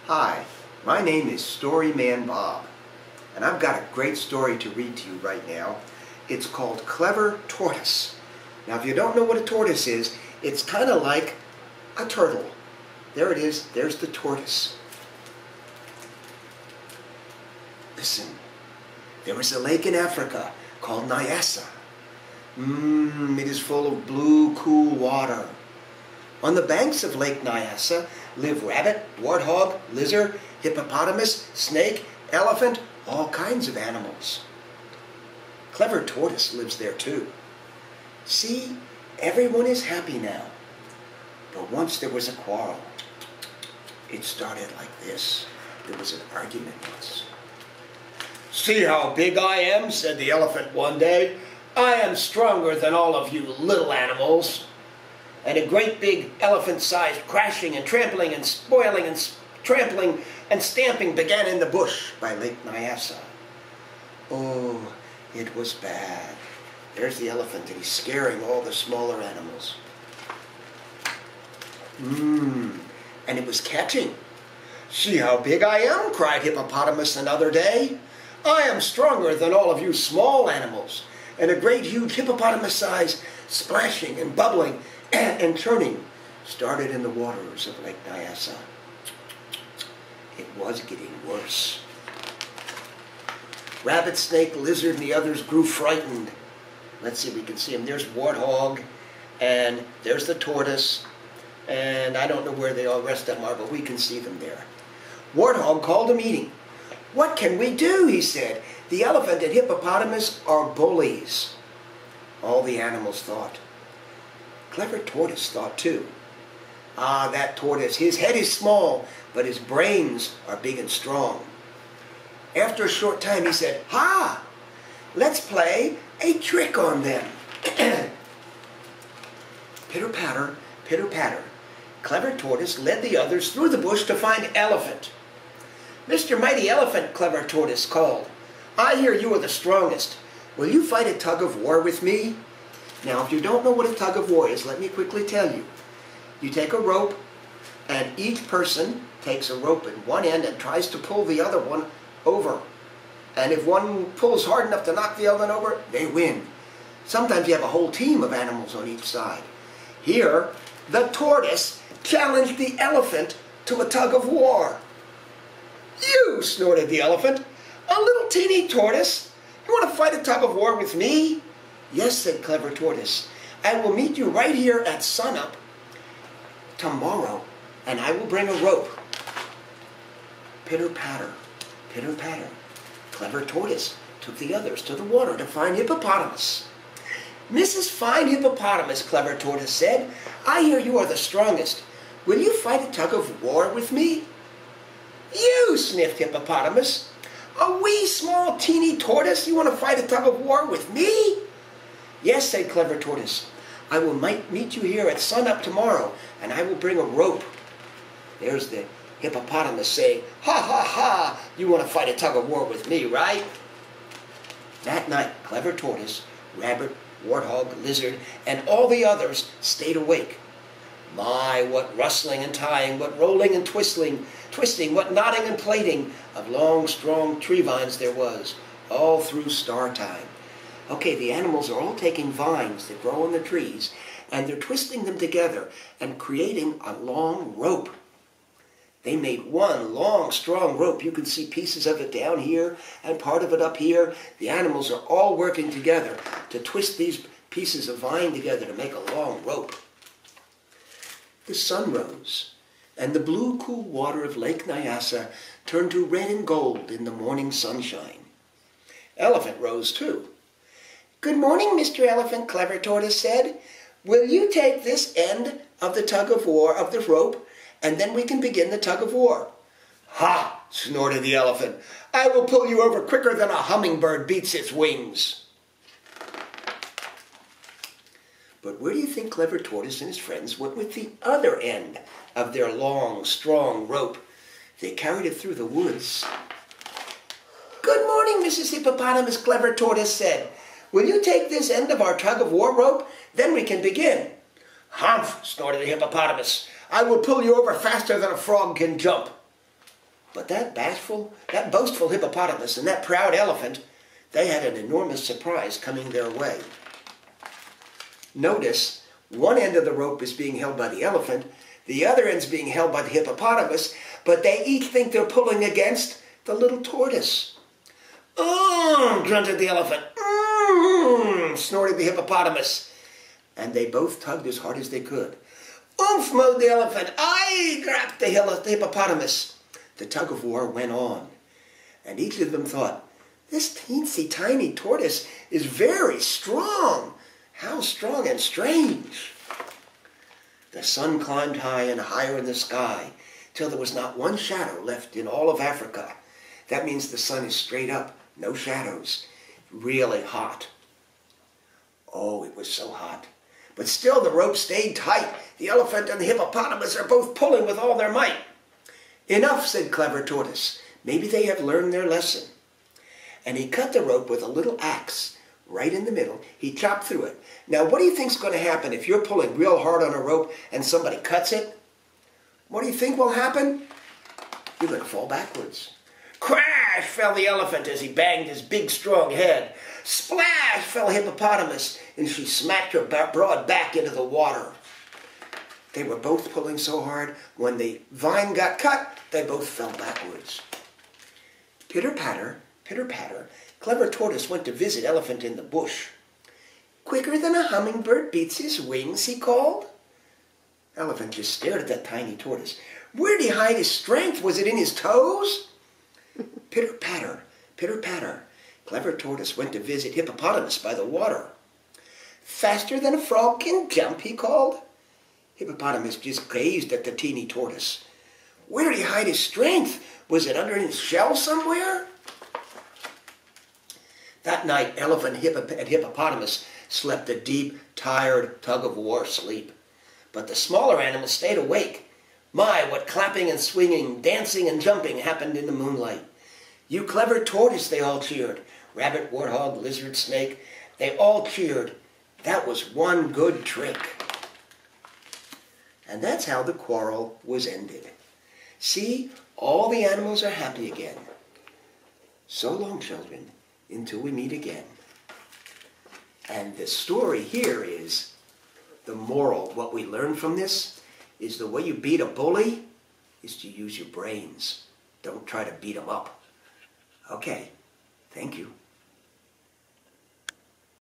Hi, my name is Storyman Bob, and I've got a great story to read to you right now. It's called Clever Tortoise. Now, if you don't know what a tortoise is, it's kind of like a turtle. There it is, there's the tortoise. Listen, there was a lake in Africa called Nyassa. It is full of blue, cool water. On the banks of Lake Nyassa live rabbit, warthog, lizard, hippopotamus, snake, elephant, all kinds of animals. Clever Tortoise lives there too. See, everyone is happy now. But once there was a quarrel. It started like this. There was an argument once. "See how big I am," said the elephant one day. "I am stronger than all of you little animals." And a great big elephant-sized crashing and trampling and spoiling and trampling and stamping began in the bush by Lake Nyassa. Oh, it was bad. There's the elephant, and he's scaring all the smaller animals. And it was catching. "See how big I am," cried Hippopotamus another day. "I am stronger than all of you small animals." And a great huge hippopotamus-sized splashing and bubbling and churning started in the waters of Lake Nyassa. It was getting worse. Rabbit, snake, lizard, and the others grew frightened. Let's see if we can see them. There's warthog, and there's the tortoise, and I don't know where they all rest of them are, but we can see them there. Warthog called a meeting. "What can we do?" he said. "The elephant and hippopotamus are bullies." All the animals thought. Clever Tortoise thought too. Ah, that tortoise, his head is small, but his brains are big and strong. After a short time he said, "Ha! Let's play a trick on them." Pitter-patter, pitter-patter. Clever Tortoise led the others through the bush to find Elephant. "Mr. Mighty Elephant," Clever Tortoise called, "I hear you are the strongest. Will you fight a tug of war with me?" Now, if you don't know what a tug of war is, let me quickly tell you. You take a rope, and each person takes a rope in one end and tries to pull the other one over. And if one pulls hard enough to knock the other one over, they win. Sometimes you have a whole team of animals on each side. Here, the tortoise challenged the elephant to a tug of war. "You," snorted the elephant, "a little teeny tortoise, you want to fight a tug of war with me?" "Yes," said Clever Tortoise. "I will meet you right here at sunup tomorrow, and I will bring a rope." Pitter-patter, pitter-patter. Clever Tortoise took the others to the water to find Hippopotamus. "Mrs. Fine Hippopotamus," Clever Tortoise said, "I hear you are the strongest. Will you fight a tug of war with me?" "You," sniffed Hippopotamus, "a wee small teeny tortoise, you want to fight a tug of war with me?" "Yes," said Clever Tortoise. "I will meet you here at sunup tomorrow, and I will bring a rope." There's the hippopotamus saying, "Ha ha ha, you want to fight a tug of war with me, right?" That night, Clever Tortoise, rabbit, warthog, lizard, and all the others stayed awake. My, what rustling and tying, what rolling and twisting, what knotting and plaiting of long, strong tree vines there was, all through star time. Okay, the animals are all taking vines that grow on the trees, and they're twisting them together and creating a long rope. They made one long, strong rope. You can see pieces of it down here and part of it up here. The animals are all working together to twist these pieces of vine together to make a long rope. The sun rose, and the blue, cool water of Lake Nyassa turned to red and gold in the morning sunshine. Elephant rose too. "Good morning, Mr. Elephant," Clever Tortoise said. "Will you take this end of the tug of war of the rope, and then we can begin the tug of war?" "Ha!" snorted the elephant. "I will pull you over quicker than a hummingbird beats its wings." But where do you think Clever Tortoise and his friends went with the other end of their long, strong rope? They carried it through the woods. "Good morning, Mrs. Hippopotamus," Clever Tortoise said. "Will you take this end of our tug-of-war rope? Then we can begin." "Humph!" snorted the hippopotamus. "I will pull you over faster than a frog can jump." But that boastful hippopotamus and that proud elephant, they had an enormous surprise coming their way. Notice, one end of the rope is being held by the elephant, the other end's being held by the hippopotamus, but they each think they're pulling against the little tortoise. Grunted the elephant. Snorted the hippopotamus. And they both tugged as hard as they could. Oomph, moaned the elephant. Aye, grapped the hippopotamus. The tug of war went on, and each of them thought, this teensy tiny tortoise is very strong. How strong and strange. The sun climbed high and higher in the sky, till there was not one shadow left in all of Africa. That means the sun is straight up, no shadows, really hot. Oh, it was so hot. But still the rope stayed tight. The elephant and the hippopotamus are both pulling with all their might. Enough, said Clever Tortoise. Maybe they have learned their lesson. And he cut the rope with a little axe. Right in the middle, he chopped through it. Now, what do you think's going to happen if you're pulling real hard on a rope and somebody cuts it? What do you think will happen? You're going to fall backwards. Crash fell the elephant as he banged his big, strong head. Splash fell hippopotamus, and she smacked her broad back into the water. They were both pulling so hard, when the vine got cut, they both fell backwards. Pitter-patter, pitter-patter, Clever Tortoise went to visit Elephant in the bush. Quicker than a hummingbird beats his wings, he called. Elephant just stared at that tiny tortoise. Where did he hide his strength? Was it in his toes? Pitter-patter, pitter-patter, Clever Tortoise went to visit Hippopotamus by the water. Faster than a frog can jump, he called. Hippopotamus just gazed at the teeny tortoise. Where did he hide his strength? Was it under his shell somewhere? That night, Elephant and Hippopotamus slept a deep, tired, tug-of-war sleep. But the smaller animals stayed awake. My, what clapping and swinging, dancing and jumping happened in the moonlight. You clever tortoise, they all cheered. Rabbit, warthog, lizard, snake, they all cheered. That was one good trick. And that's how the quarrel was ended. See, all the animals are happy again. So long, children, until we meet again. And the story here is, the moral, what we learn from this, is the way you beat a bully is to use your brains. Don't try to beat them up. Okay, thank you.